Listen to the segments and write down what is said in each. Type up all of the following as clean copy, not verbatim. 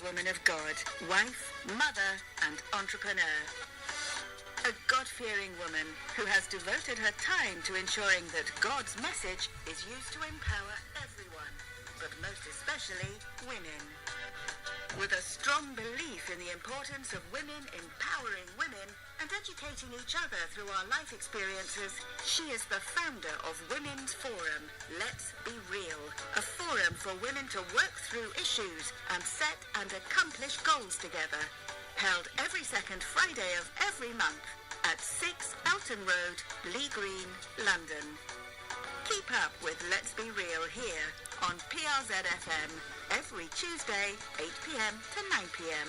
woman of God, wife, mother, and entrepreneur. A God-fearing woman who has devoted her time to ensuring that God's message is used to empower everyone, but most especially women. With a strong belief in the importance of women empowering women and educating each other through our life experiences, she is the founder of Women's Forum, Let's Be Real, a forum for women to work through issues and set and accomplish goals together. Held every second Friday of every month at 6 Elton Road, Lee Green, London. Keep up with Let's Be Real here on PRZ-FM every Tuesday, 8 p.m. to 9 p.m.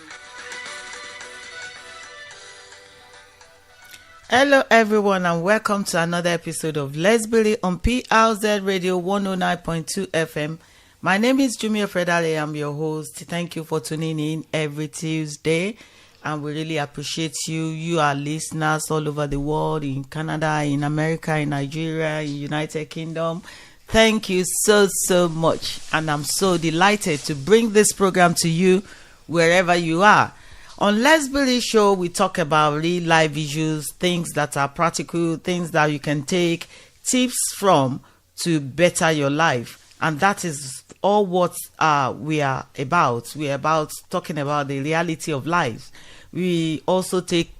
Hello everyone and welcome to another episode of Let's Be Real on PRZ Radio 109.2 FM. My name is Jummy Opedare. I'm your host. Thank you for tuning in every Tuesday. And we really appreciate you. You are listeners all over the world, in Canada, in America, in Nigeria, in United Kingdom. Thank you so much. And I'm so delighted to bring this program to you wherever you are. On Let's Be Real Show, we talk about real life issues, things that are practical, things that you can take tips from to better your life. And that is all what we are about. We are about talking about the reality of life. We also take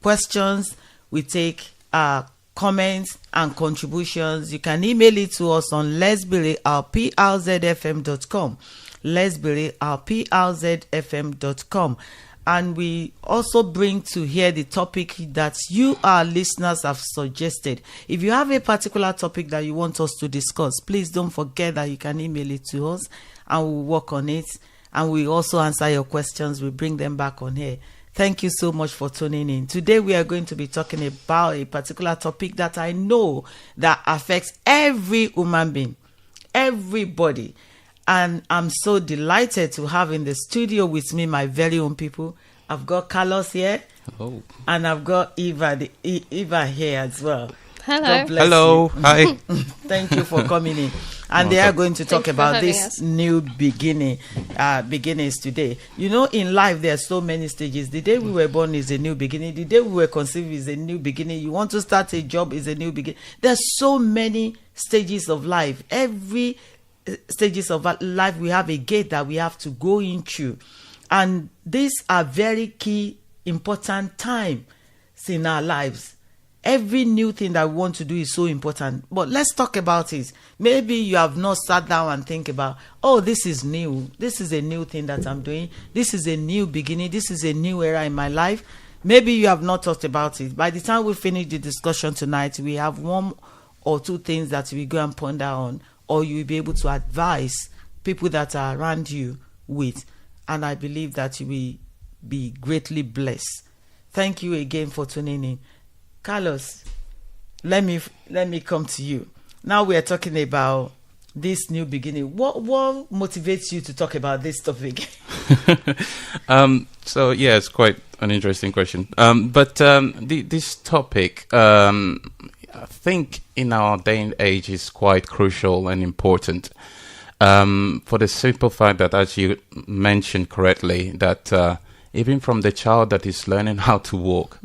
questions. We take comments and contributions. You can email it to us on letsbereal@przfm.com. letsbereal@przfm.com. And we also bring to here the topic that you, our listeners, have suggested. If you have a particular topic that you want us to discuss, please don't forget that you can email it to us and we'll work on it. And we also answer your questions. We bring them back on here. Thank you so much for tuning in. Today we are going to be talking about a particular topic that I know that affects every human being, everybody. And I'm so delighted to have in the studio with me my very own people. I've got Carlos here. Hello. And I've got Eva here as well. Hello. God bless Hello. you. Hi. Thank you for coming in. And they are going to talk about this us. new beginnings today. You know, in life, there are so many stages. The day we were born is a new beginning. The day we were conceived is a new beginning. You want to start a job is a new beginning. There's so many stages of life. Every stages of life, we have a gate that we have to go into. And these are very key, important times in our lives. Every new thing that we want to do is so important. But let's talk about it. Maybe you have not sat down and think about, oh, this is new. This is a new thing that I'm doing. This is a new beginning. This is a new era in my life. Maybe you have not thought about it. By the time we finish the discussion tonight, we have one or two things that we go and ponder on, or you'll be able to advise people that are around you with. And I believe that you will be greatly blessed. Thank you again for tuning in. Carlos, let me come to you. Now we are talking about this new beginning. What motivates you to talk about this topic? So yeah, it's quite an interesting question. But this topic, I think in our day and age is quite crucial and important. For the simple fact that, as you mentioned correctly, that even from the child that is learning how to walk,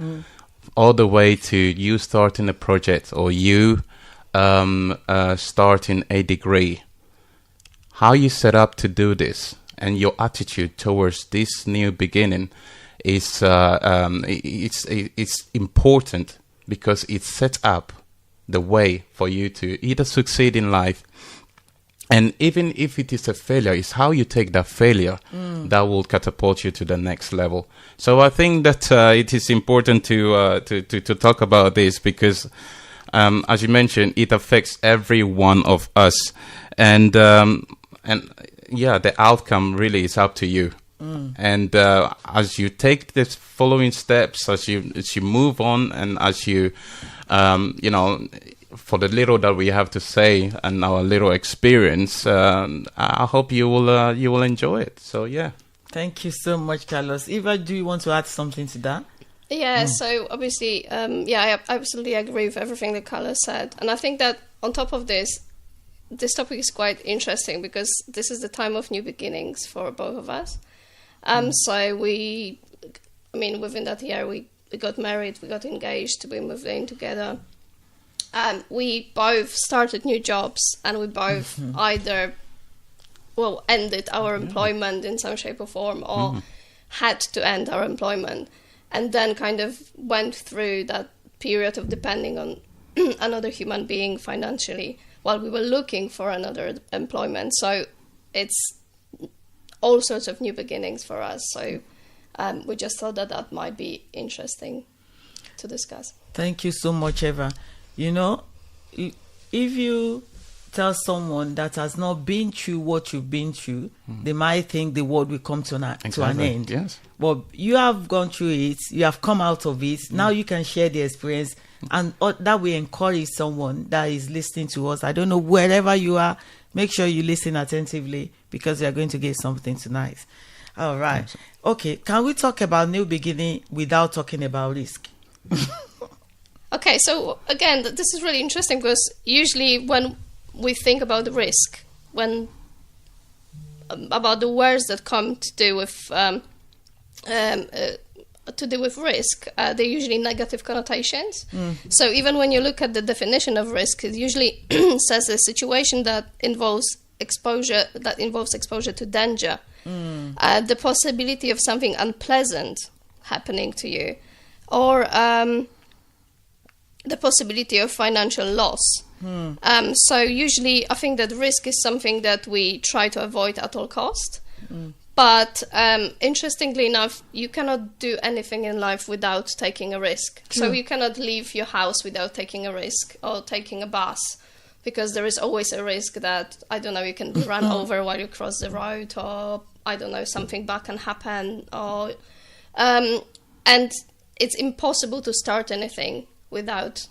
all the way to you starting a project or you starting a degree, how you set up to do this and your attitude towards this new beginning is it's important, because it sets up the way for you to either succeed in life, and even if it is a failure, it's how you take that failure that will catapult you to the next level. So I think that it is important to talk about this, because as you mentioned, it affects every one of us, and yeah, the outcome really is up to you. And as you take the following steps, as you move on, and as you for the little that we have to say and our little experience, I hope you will enjoy it. So yeah. Thank you so much, Carlos. Eva, do you want to add something to that? Yeah, so obviously, I absolutely agree with everything that Carlos said. And I think that on top of this topic is quite interesting, because this is the time of new beginnings for both of us. So within that year, we got married, we got engaged, we moved in together. We both started new jobs, and we both either ended our employment in some shape or form, or had to end our employment, and then kind of went through that period of depending on another human being financially while we were looking for another employment. So it's all sorts of new beginnings for us. So we just thought that might be interesting to discuss. Thank you so much, Eva. You know, if you tell someone that has not been through what you've been through, they might think the world will come to an end. Yes. But you have gone through it, you have come out of it. Now you can share the experience, and that will encourage someone that is listening to us. I don't know, wherever you are, make sure you listen attentively, because you are going to get something tonight. All right. Yes. Okay, can we talk about new beginning without talking about risk? Okay, so again, this is really interesting, because usually when we think about the risk, about the words that come to do with risk, they're usually negative connotations. So even when you look at the definition of risk, it usually says a situation that involves exposure to danger, the possibility of something unpleasant happening to you, or the possibility of financial loss. So usually I think that risk is something that we try to avoid at all cost. But interestingly enough, you cannot do anything in life without taking a risk. So you cannot leave your house without taking a risk, or taking a bus, because there is always a risk that, I don't know, you can be run over while you cross the road, or, I don't know, something bad can happen, or and it's impossible to start anything without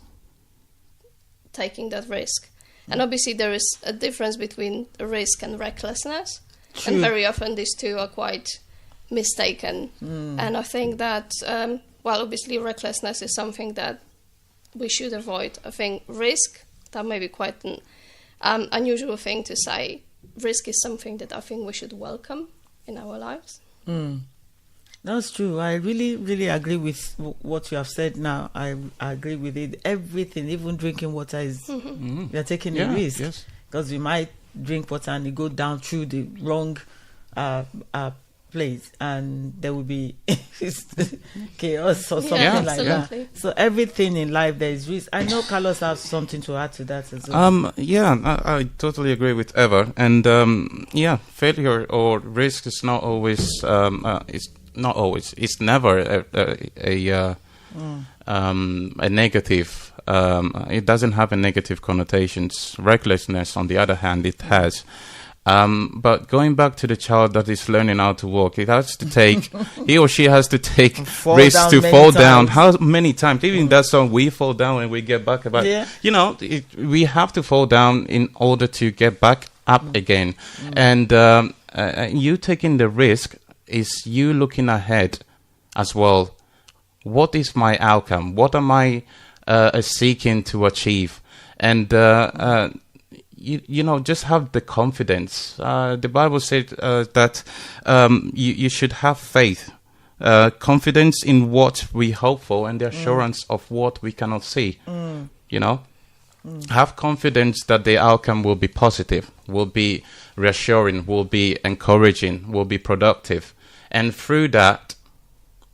taking that risk. And obviously there is a difference between risk and recklessness. True. And very often these two are quite mistaken. And I think that, obviously recklessness is something that we should avoid. I think risk, that may be quite an unusual thing to say. Risk is something that I think we should welcome in our lives. That's true. I really, really agree with what you have said now. I agree with it. Everything, even drinking water, is you're taking a risk. Yes. Because you might drink water and you go down through the wrong place, and there will be chaos or something like that. So everything in life, there is risk. I know Carlos has something to add to that as well. I totally agree with Eva. And failure or risk is not always it's never a negative. It doesn't have a negative connotations. Recklessness, on the other hand, it has. But going back to the child that is learning how to walk, it has to take, he or she has to take risks to fall down. How many times? Even that song, we fall down and we get back up. We have to fall down in order to get back up again. And you taking the risk is you looking ahead as well. What is my outcome? What am I seeking to achieve? And just have the confidence. The Bible said that you should have faith, confidence in what we hope for, and the assurance of what we cannot see. Have confidence that the outcome will be positive, will be reassuring, will be encouraging, will be productive. And through that,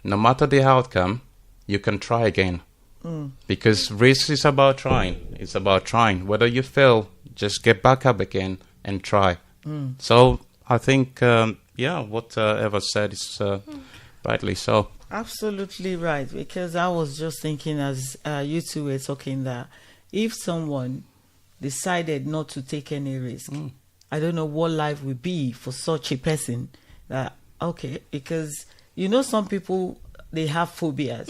no matter the outcome, you can try again. Because risk is about trying. It's about trying. Whether you fail, just get back up again and try. So I think, what Eva said is rightly so. Absolutely right. Because I was just thinking, as you two were talking, that if someone decided not to take any risk, I don't know what life would be for such a person. Because some people, they have phobias.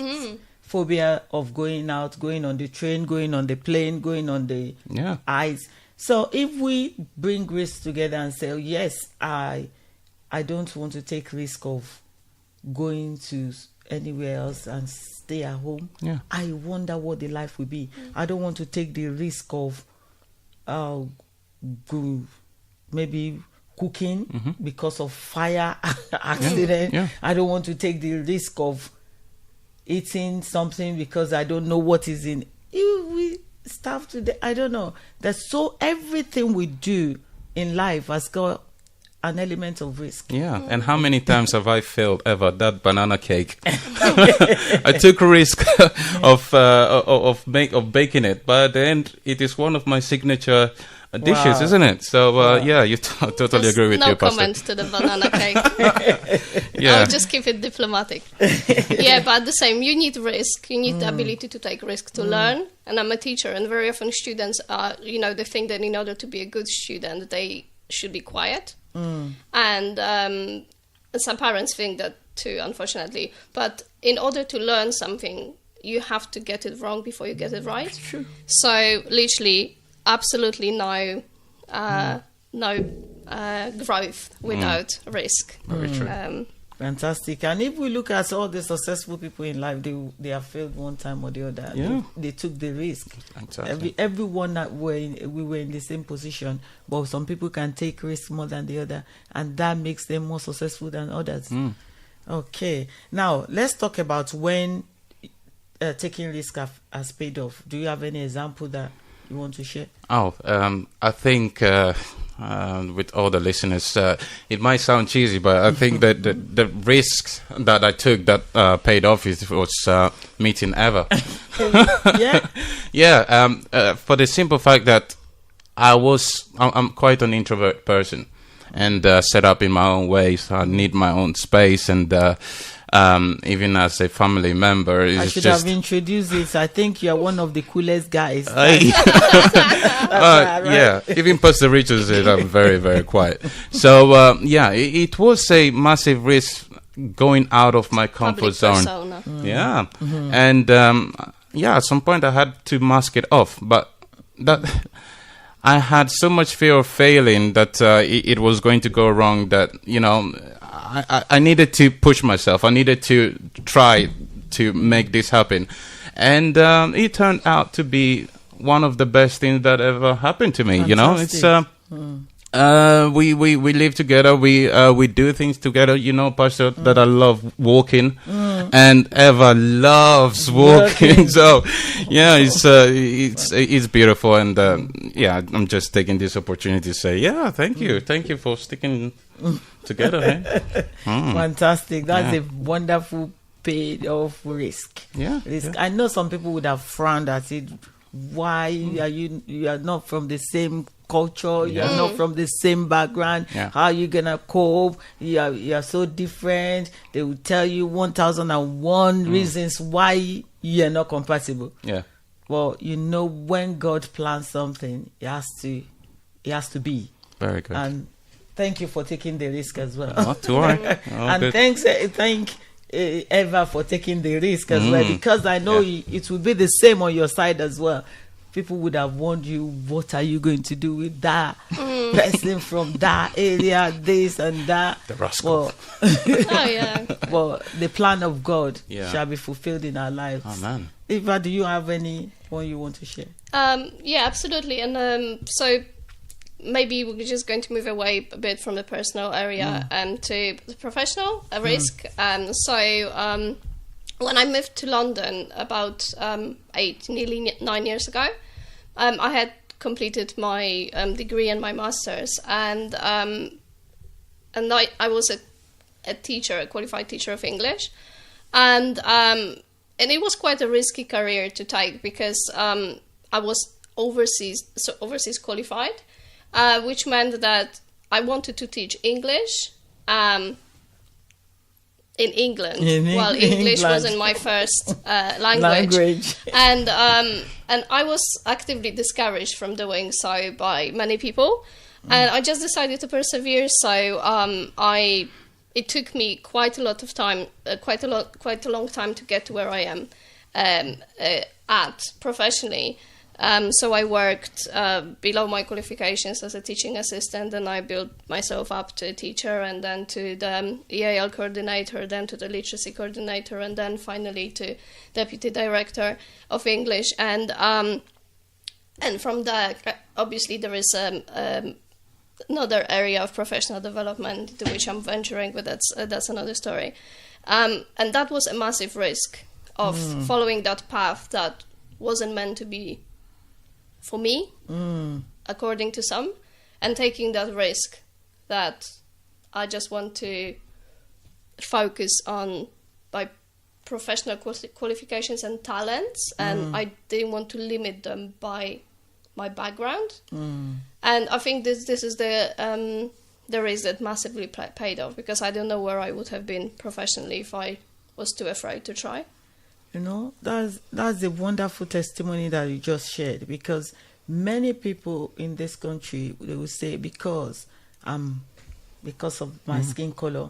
Phobia of going out, going on the train, going on the plane, going on the ice. So if we bring risk together and say, yes, I don't want to take risk of going to anywhere else and stay at home, I wonder what the life will be. I don't want to take the risk of maybe cooking because of fire accident. Yeah. I don't want to take the risk of eating something because I don't know what is in. We starve today. I don't know. Everything we do in life has got an element of risk. Yeah, and how many times have I failed ever? That banana cake. I took a risk of baking it, but at the end, it is one of my signature dishes, isn't it? So yeah, you totally agree with no your pastor. comment to the banana cake. Yeah, I'll just keep it diplomatic. Yeah, but the same, you need risk. You need the ability to take risk to learn. And I'm a teacher, and very often students are, they think that in order to be a good student, they should be quiet. And some parents think that too, unfortunately. But in order to learn something, you have to get it wrong before you get it right. True. So literally, absolutely no growth without risk. very true. Fantastic. And if we look at all the successful people in life, they have failed one time or the other. Yeah. They took the risk. Exactly. Everyone that we were in the same position, but some people can take risk more than the other, and that makes them more successful than others. Okay. Now let's talk about when taking risk has paid off. Do you have any example that you want to share? I think with all the listeners, it might sound cheesy, but I think that the risks that I took that paid off was meeting Eva. Yeah. Yeah. For the simple fact that I'm quite an introvert person, and set up in my own ways. I need my own space, and even as a family member, I it's should just have introduced this. I think you are one of the coolest guys. yeah, even Pastor Richard said I'm very, very quiet. So yeah, it was a massive risk going out of my comfort Public zone. persona. Yeah, and yeah, at some point I had to mask it off, but that I had so much fear of failing that it was going to go wrong. That I needed to push myself. I needed to try to make this happen, and it turned out to be one of the best things that ever happened to me. Fantastic. It's we live together. We do things together. Pastor, that I love walking, and Eva loves walking. So yeah, it's beautiful, and yeah, I'm just taking this opportunity to say, yeah, thank you for sticking together. Hey? Fantastic. That's a wonderful paid off risk. Yeah, Risk. yeah. I know some people would have frowned at it. Why are you are not from the same culture, you are not from the same background, how are you gonna cope? You are so different. They will tell you 1001 reasons why you are not compatible. Yeah. Well, when God plans something, it has to be. Very good. And thank you for taking the risk as well. Not to worry. And thank Eva for taking the risk as well, because I know it will be the same on your side as well. People would have warned you, what are you going to do with that person from that area, this and that. The rascal. Well, the plan of God shall be fulfilled in our lives. Amen. Eva, do you have any one you want to share? Yeah, absolutely. And so maybe we're just going to move away a bit from the personal area to the professional risk. So when I moved to London about nearly 9 years ago, I had completed my degree and my master's, and I was a teacher, a qualified teacher of English, and it was quite a risky career to take because I was overseas qualified, which meant that I wanted to teach English in England. English wasn't my first language. And I was actively discouraged from doing so by many people, and I just decided to persevere. So it took me quite a lot of time, quite a long time to get to where I am at professionally. So I worked below my qualifications as a teaching assistant, and I built myself up to a teacher, and then to the EAL coordinator, then to the literacy coordinator, and then finally to deputy director of English. And from there, obviously there is another area of professional development into which I'm venturing, but that's another story. And that was a massive risk of following that path that wasn't meant to be for me, according to some, and taking that risk that I just want to focus on my professional qualifications and talents, and I didn't want to limit them by my background. And I think this is the risk that massively paid off, because I don't know where I would have been professionally if I was too afraid to try. You know, that's a wonderful testimony that you just shared, because many people in this country, they will say, because of my skin color,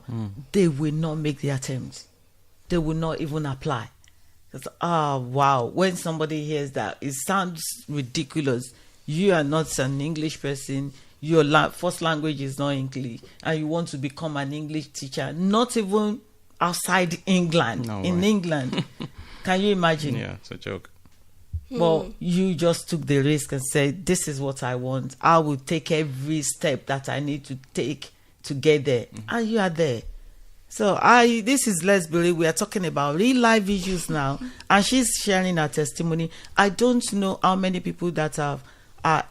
they will not make the attempt. They will not even apply. It's, wow. When somebody hears that, it sounds ridiculous. You are not an English person. Your first language is not English, and you want to become an English teacher, not even outside England. No in way. England. Can you imagine? Yeah, it's a joke. Well, you just took the risk and said, this is what I want. I will take every step that I need to take to get there. And you are there. So this is Let's Believe. We are talking about real life issues now. And she's sharing her testimony. I don't know how many people that have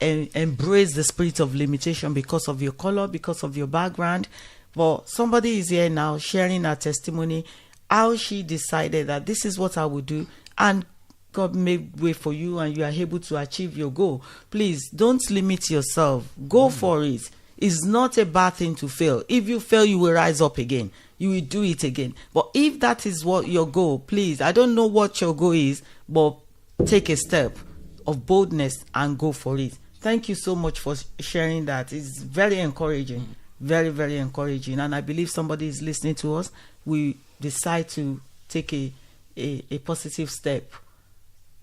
embraced the spirit of limitation because of your color, because of your background. But somebody is here now sharing her testimony, how she decided that this is what I would do, and God made way for you, and you are able to achieve your goal. Please don't limit yourself. Go for it. It's not a bad thing to fail. If you fail, you will rise up again. You will do it again. But if that is what your goal, please, I don't know what your goal is, but take a step of boldness and go for it. Thank you so much for sharing that. It's very encouraging. Very, very encouraging. And I believe somebody is listening to us. We decide to take a positive step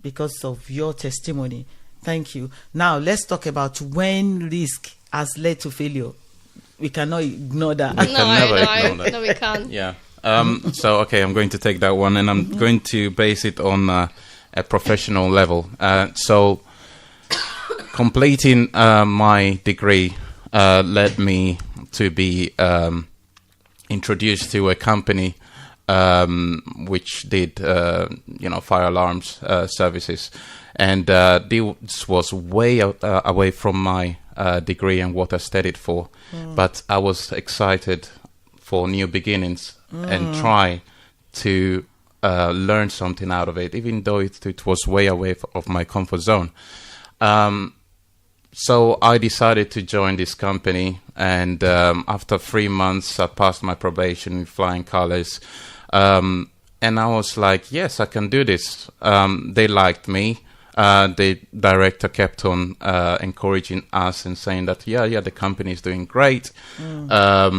because of your testimony. Thank you. Now, let's talk about when risk has led to failure. We cannot ignore that. We can never ignore that. No, we can't. Yeah. So, okay, I'm going to take that one, and I'm going to base it on a professional level. So, completing my degree led me to be introduced to a company which did, fire alarms services, and this was way away from my degree and what I studied for. But I was excited for new beginnings and try to learn something out of it, even though it was way away of my comfort zone. So I decided to join this company, and after 3 months, I passed my probation with flying colors. And I was like, yes, I can do this. They liked me. The director kept on encouraging us and saying that, yeah, the company is doing great. We are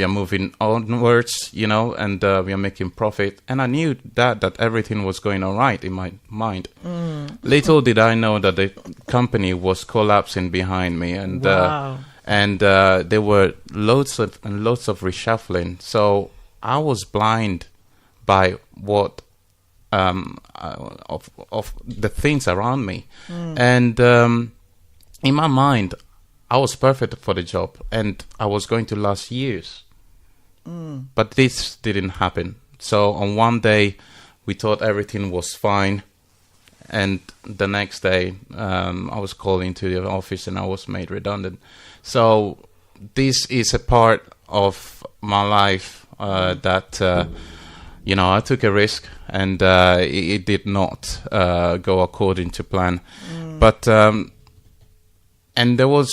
moving onwards, and we are making profit. And I knew that everything was going all right in my mind. Little did I know that the company was collapsing behind me, and Wow. There were loads of reshuffling. So I was blind by what of the things around me, and in my mind, I was perfect for the job, and I was going to last years. But this didn't happen. So on one day, we thought everything was fine, and the next day, I was called into the office and I was made redundant. So this is a part of my life that. I took a risk, and it did not go according to plan. But and there was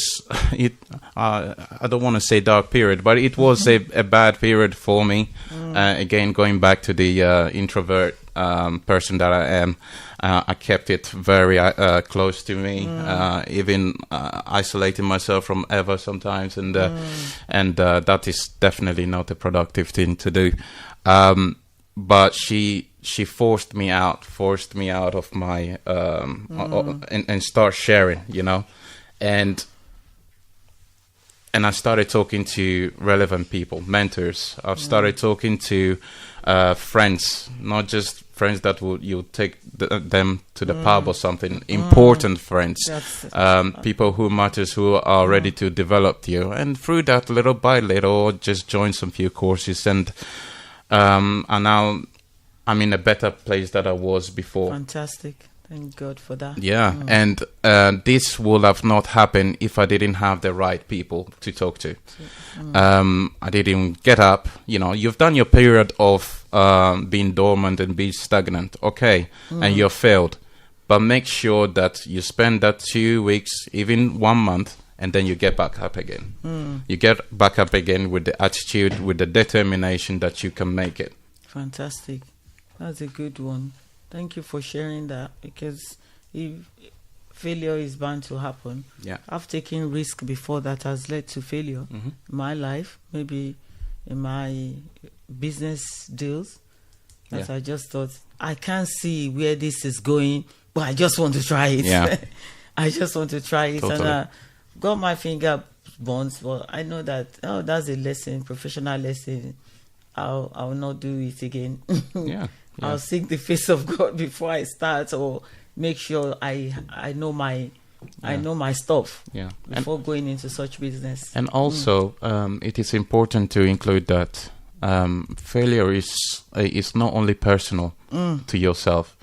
I don't want to say dark period, but it was a bad period for me. Again, going back to the introvert person that I am, I kept it very close to me, even isolating myself from Eva sometimes, and that is definitely not a productive thing to do. But she forced me out of my and start sharing, and I started talking to relevant people, mentors. I've started talking to friends, not just friends that you take them to the pub or something. Important friends, people who matters, who are ready to develop you, and through that, little by little, just join some few courses, and now I'm in a better place than I was before. Fantastic. Thank God for that. Yeah, and this would have not happened if I didn't have the right people to talk to. I didn't get up. You've done your period of being dormant and being stagnant, okay, and you've failed. But make sure that you spend that 2 weeks, even 1 month, and then you get back up again. You get back up again with the attitude, with the determination that you can make it. Fantastic. That's a good one. Thank you for sharing that, because if failure is bound to happen. Yeah. I've taken risk before that has led to failure in my life, maybe in my business deals. That I just thought, I can't see where this is going, but I just want to try it. Yeah. I just want to try it. Totally. And I got my finger burns, but I know that, that's a lesson, professional lesson. I'll not do it again. Yeah. I'll seek the face of God before I start, or make sure I know my stuff before going into such business. And also, it is important to include that failure is not only personal to yourself.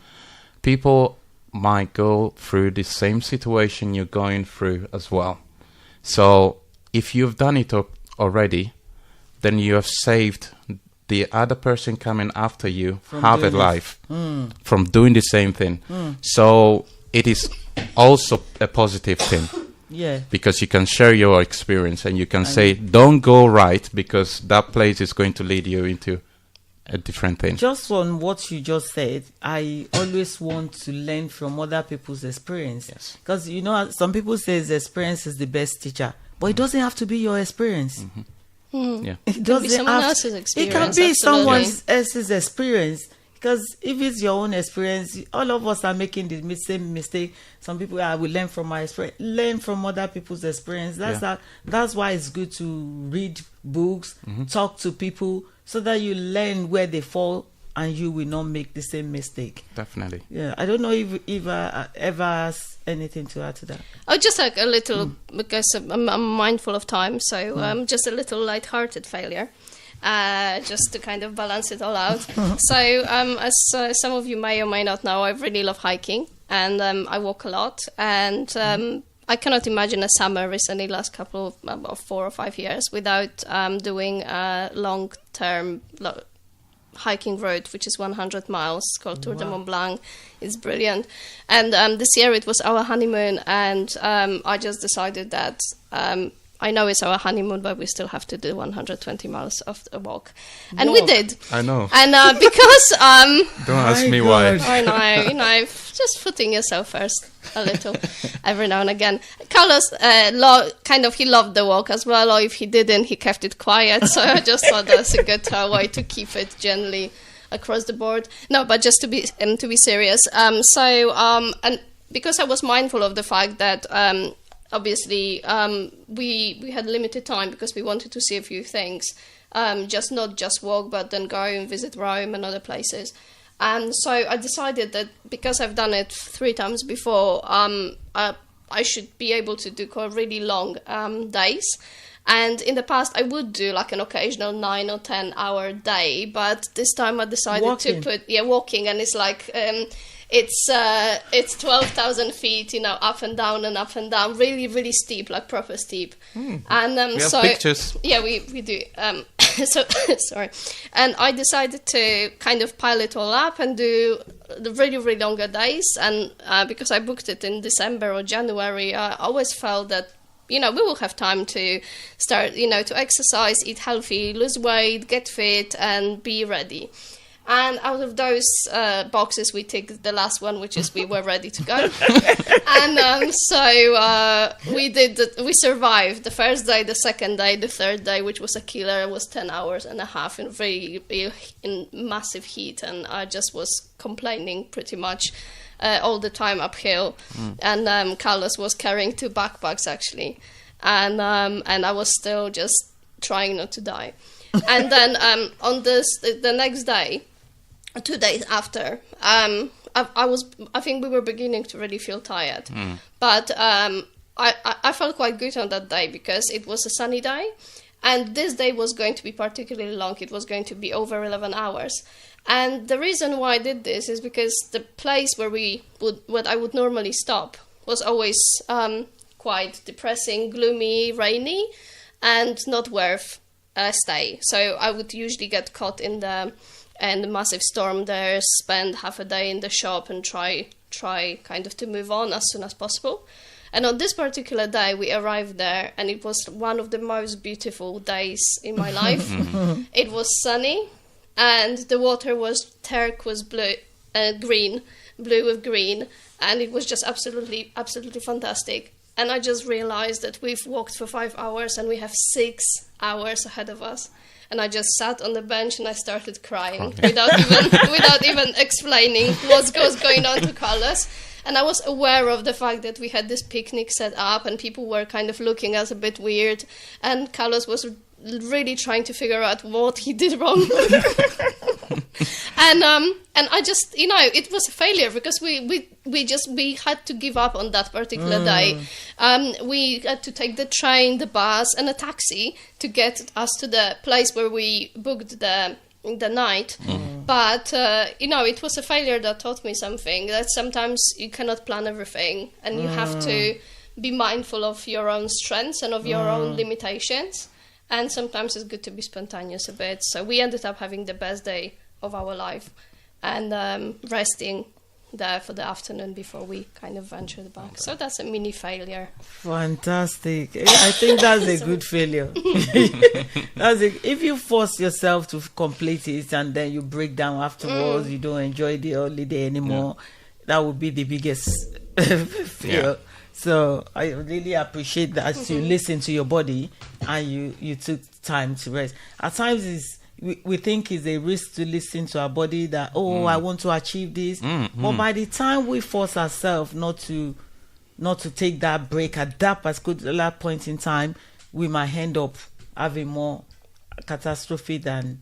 People might go through the same situation you're going through as well. So if you've done it already, then you have saved the other person coming after you have a life from doing the same thing. So it is also a positive thing. Yeah. Because you can share your experience, and you can say, don't go right, because that place is going to lead you into a different thing. Just on what you just said, I always want to learn from other people's experience. Yes. Because, some people say experience is the best teacher, but it doesn't have to be your experience. Yeah. It doesn't be someone have else's It experience, can be absolutely. someone else's experience. Because if it's your own experience, all of us are making the same mistake. Some people, I will learn from my experience. Learn from other people's experience. That's why it's good to read books, talk to people, so that you learn where they fall and you will not make the same mistake. Definitely. Yeah, I don't know if I ever has anything to add to that. Oh, just like a little, because I'm mindful of time, so just a little light-hearted failure, just to kind of balance it all out. So, as some of you may or may not know, I really love hiking, and I walk a lot, and I cannot imagine a summer recently, last couple of about 4 or 5 years, without doing a long-term hiking road, which is 100 miles, called Tour de Mont Blanc. It's brilliant. And this year it was our honeymoon, and I just decided that I know it's our honeymoon, but we still have to do 120 miles of the walk. And we did. I know. And because... Don't ask me why. I know, just putting yourself first a little every now and again. Carlos, he loved the walk as well, or if he didn't, he kept it quiet. So I just thought that's a good way to keep it generally across the board. No, but just to be serious. And because I was mindful of the fact that obviously we had limited time, because we wanted to see a few things, not just walk, but then go and visit Rome and other places. And so I decided that because I've done it 3 times before, I should be able to do really long days. And in the past, I would do like an occasional 9 or 10 hour day, but this time I decided to put walking, and it's like it's 12,000 feet, up and down, really, really steep, like proper steep. And we have pictures. Yeah, we do. So sorry, and I decided to kind of pile it all up and do the really, really longer days. And because I booked it in December or January, I always felt that we will have time to start, to exercise, eat healthy, lose weight, get fit, and be ready. And out of those boxes, we ticked the last one, which is we were ready to go. And so we survived the first day, the second day, the third day, which was a killer. It was 10 hours and a half in massive heat. And I just was complaining pretty much all the time uphill. And Carlos was carrying 2 backpacks, actually. And I was still just trying not to die. And then on the next day, 2 days after, I think we were beginning to really feel tired, but I felt quite good on that day because it was a sunny day, and this day was going to be particularly long. It was going to be over 11 hours. And the reason why I did this is because the place where I would normally stop was always quite depressing, gloomy, rainy, and not worth a stay. So I would usually get caught in the massive storm there, spend half a day in the shop and try kind of to move on as soon as possible. And on this particular day, we arrived there, and it was one of the most beautiful days in my life. It was sunny, and the water was turquoise blue, blue with green, and it was just absolutely, absolutely fantastic. And I just realized that we've walked for 5 hours, and we have 6 hours ahead of us. And I just sat on the bench and I started crying without even explaining what was going on to Carlos. And I was aware of the fact that we had this picnic set up and people were kind of looking at us a bit weird. And Carlos was really trying to figure out what he did wrong. And I just, it was a failure because we had to give up on that particular day. We had to take the train, the bus, and a taxi to get us to the place where we booked the night. But it was a failure that taught me something, that sometimes you cannot plan everything, and you have to be mindful of your own strengths and of your own limitations. And sometimes it's good to be spontaneous a bit. So we ended up having the best day of our life and resting there for the afternoon before we kind of ventured back. So that's a mini failure. Fantastic. I think that's a good failure. If you force yourself to complete it and then you break down afterwards, you don't enjoy the holiday anymore, that would be the biggest failure. So I really appreciate that you listen to your body and you took time to rest. At times we think it's a risk to listen to our body that, I want to achieve this. But by the time we force ourselves not to take that break at that particular point in time, we might end up having more catastrophe than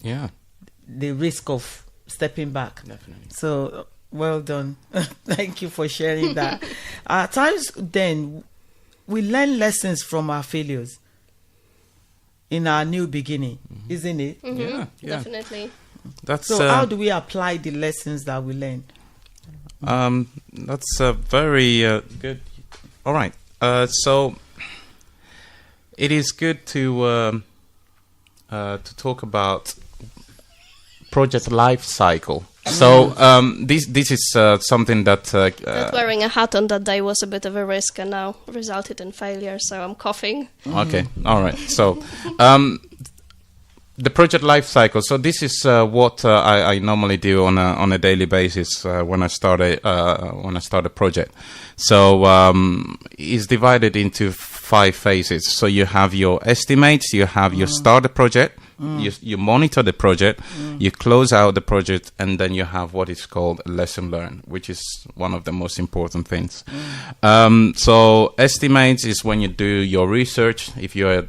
the risk of stepping back. Definitely. So well done. Thank you for sharing that. At times then we learn lessons from our failures in our new beginning, isn't it? Yeah, Definitely. That's so how do we apply the lessons that we learn? That's very good. All right. So it is good to talk about project life cycle. So this is something that wearing a hat on that day was a bit of a risk and now resulted in failure, so I'm coughing. Okay, all right. So the project life cycle. So this is what I normally do on a daily basis when I start a project. So it's divided into 5 phases. So you have your estimates, you have your start the project. You monitor the project, you close out the project, and then you have what is called lesson learned, which is one of the most important things. So estimates is when you do your research. If you're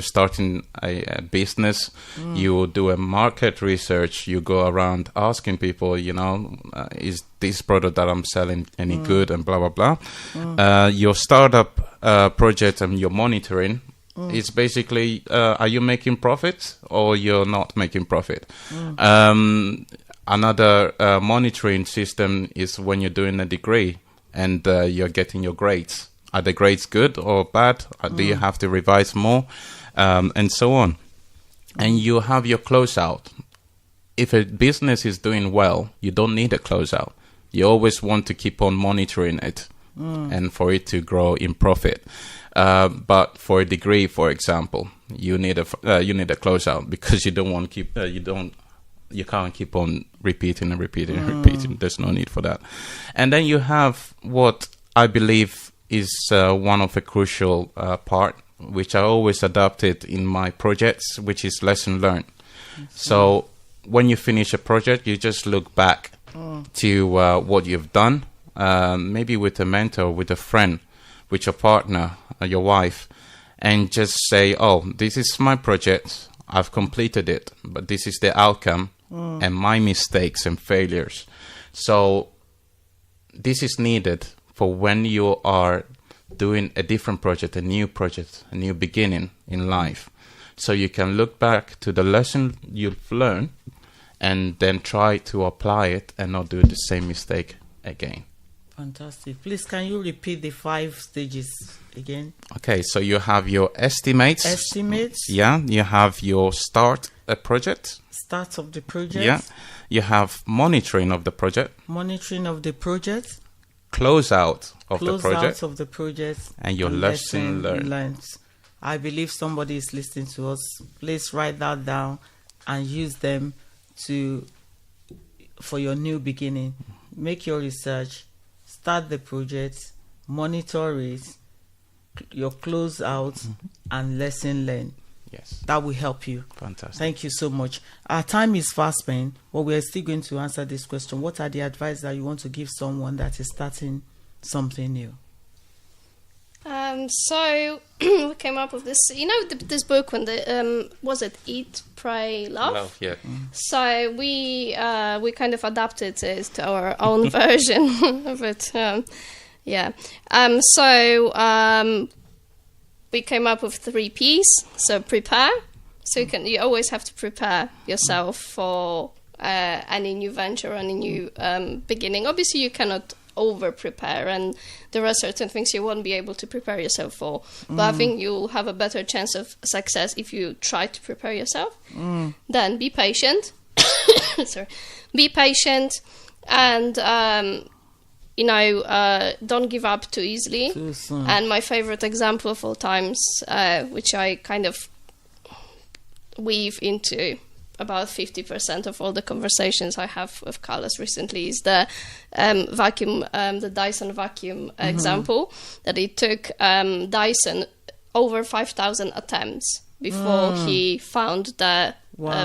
starting a business, you do a market research. You go around asking people, is this product that I'm selling any good, and blah blah blah. Your startup project and your monitoring. It's basically, are you making profit or you're not making profit? Another monitoring system is when you're doing a degree and you're getting your grades. Are the grades good or bad? Do you have to revise more? And so on. And you have your closeout. If a business is doing well, you don't need a closeout. You always want to keep on monitoring it and for it to grow in profit. But for a degree, for example, you need a closeout because you don't want to keep you can't keep on repeating and repeating and repeating. There's no need for that. And then you have what I believe is one of the crucial part, which I always adapted in my projects, which is lesson learned. So when you finish a project, you just look back to what you've done, maybe with a mentor, with a friend, with your partner, your wife, and just say, this is my project. I've completed it, but this is the outcome and my mistakes and failures. So this is needed for when you are doing a different project, a new beginning in life. So you can look back to the lesson you've learned and then try to apply it and not do the same mistake again. Fantastic. Please, can you repeat the 5 stages again? Okay, so you have your estimates. Yeah, you have your start a project. Start of the project. Yeah. You have monitoring of the project. Monitoring of the project. Close out of the project. Close out of the project. And your lesson learned. I believe somebody is listening to us. Please write that down and use them for your new beginning. Make your research. Start the project, monitor it, your close out, and lesson learned. Yes. That will help you. Fantastic. Thank you so much. Our time is fast spent, but we are still going to answer this question. What are the advice that you want to give someone that is starting something new? So we came up with this, this book when was it Eat, Pray, Love? Yeah. So we kind of adapted it to our own version of it. We came up with 3 P's. So prepare. So you always have to prepare yourself for any new venture, any new beginning. Obviously, you cannot over prepare, and there are certain things you won't be able to prepare yourself for, but I think you'll have a better chance of success if you try to prepare yourself. Then be patient. Be patient, and don't give up too easily. And my favorite example of all times, which I kind of weave into about 50% of all the conversations I have with Carlos recently, is the vacuum, the Dyson vacuum example, that it took Dyson over 5,000 attempts before he found the right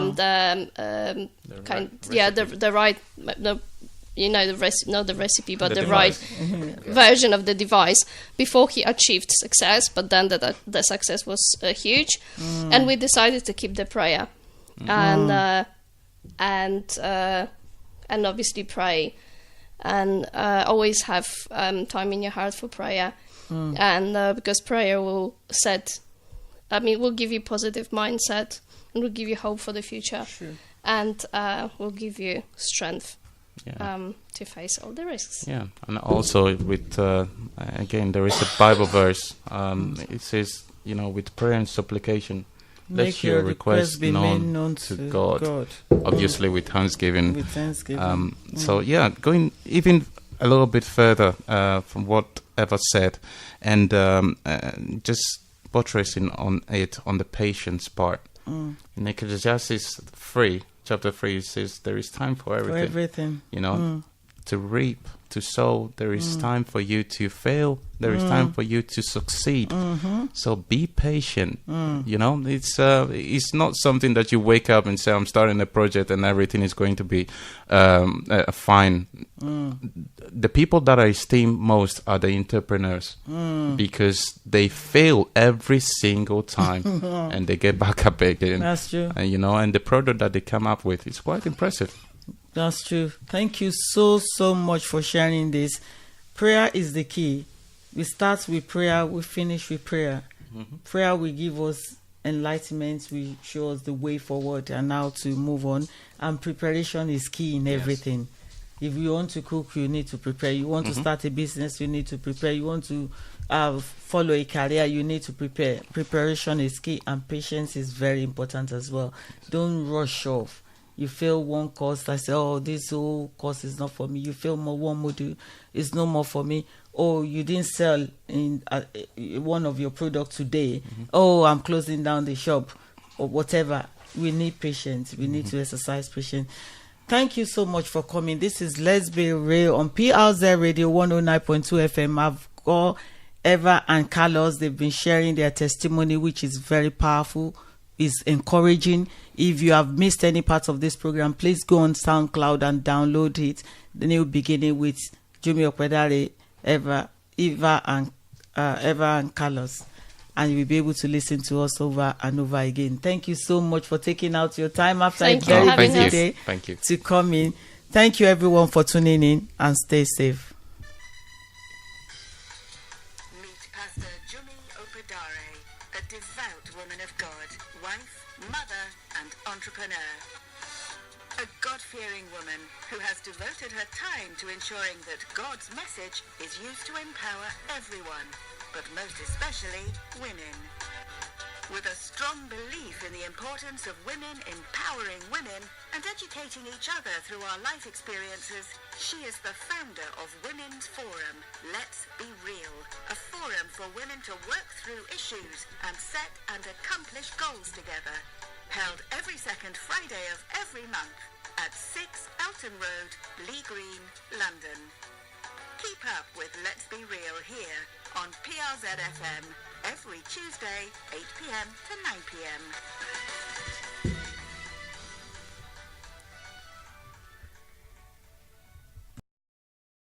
version of the device, before he achieved success. But then the success was huge, and we decided to keep the prayer. And obviously pray, and always have time in your heart for prayer, and because prayer will give you positive mindset, and will give you hope for the future, and will give you strength to face all the risks. Yeah, and also with again, there is a Bible verse. It says, with prayer and supplication, let your request be known to God. Obviously, with thanksgiving. So, going even a little bit further from what Eva said, and just buttressing on the patience part. In Ecclesiastes 3, chapter 3, it says there is time for everything. To reap, to sow, there is time for you to fail, there is time for you to succeed. So be patient. It's not something that you wake up and say, I'm starting a project and everything is going to be fine. The people that I esteem most are the entrepreneurs, because they fail every single time and they get back up again. That's true. And the product that they come up with is quite impressive. That's true. Thank you so much for sharing this. Prayer is the key. We start with prayer, we finish with prayer. Prayer will give us enlightenment, will show us the way forward and how to move on. And preparation is key in everything. If you want to cook, you need to prepare. You want to start a business, you need to prepare. You want to follow a career, you need to prepare. Preparation is key, and patience is very important as well. Don't rush off. You fail one course, I say, this whole course is not for me. You fail one module, it's no more for me. You didn't sell in one of your products today. I'm closing down the shop, or whatever. We need patience. We need to exercise patience. Thank you so much for coming. This is Let's Be Real on PRZ Radio 109.2 FM. I've got Eva and Carlos. They've been sharing their testimony, which is very powerful, is encouraging. If you have missed any part of this program, please go on SoundCloud and download it. The New Beginning with Jummy, Opedare, Eva and Carlos. and you'll be able to listen to us over and over again. Thank you so much for taking out your time after Thank a you for very having busy us. day Thank you. to come in. Thank you everyone for tuning in, and stay safe. Meet Pastor Jummy Opedare, a devout woman of God, wife, mother, and entrepreneur. A God-fearing woman who has devoted her time to ensuring that God's message is used to empower everyone, but most especially women. With a strong belief in the importance of women empowering women and educating each other through our life experiences, she is the founder of Women's Forum, Let's Be Real, a forum for women to work through issues and set and accomplish goals together. Held every second Friday of every month at 6 Elton Road, Lee Green, London. Keep up with Let's Be Real here on PRZ FM every Tuesday, 8 p.m. to 9 p.m.